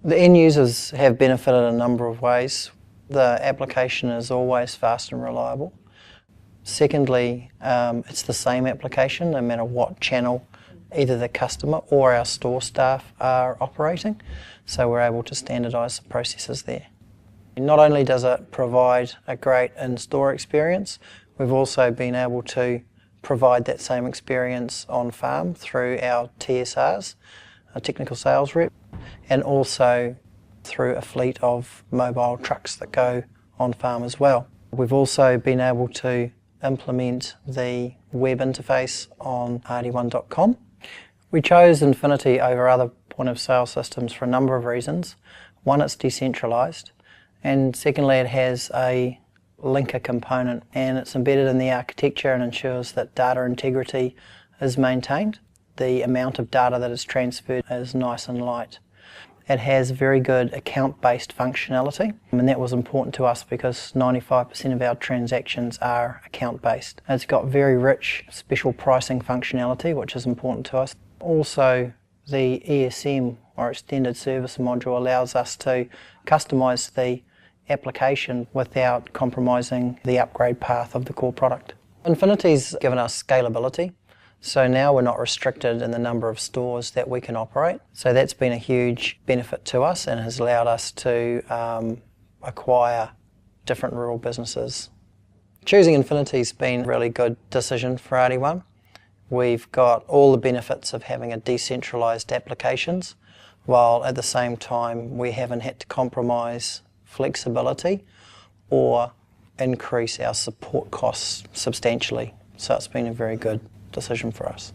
The end users have benefited in a number of ways. The application is always fast and reliable. Secondly, it's the same application no matter what channel either the customer or our store staff are operating, so we're able to standardise the processes there. Not only does it provide a great in-store experience, we've also been able to provide that same experience on farm through our TSRs, our technical sales rep, and also through a fleet of mobile trucks that go on farm as well. We've also been able to implement the web interface on rd1.com. We chose Infinity over other point of sale systems for a number of reasons. One, it's decentralised, and secondly, it has a linker component and it's embedded in the architecture and ensures that data integrity is maintained. The amount of data that is transferred is nice and light. It has very good account-based functionality, and that was important to us because 95% of our transactions are account-based. It's got very rich special pricing functionality, which is important to us. Also, the ESM, or Extended Service Module, allows us to customise the application without compromising the upgrade path of the core product. Infinity's given us scalability. So now we're not restricted in the number of stores that we can operate. So that's been a huge benefit to us and has allowed us to acquire different rural businesses. Choosing Infinity's been a really good decision for RD1. We've got all the benefits of having a decentralised applications, while at the same time we haven't had to compromise flexibility or increase our support costs substantially. So it's been a very good decision for us.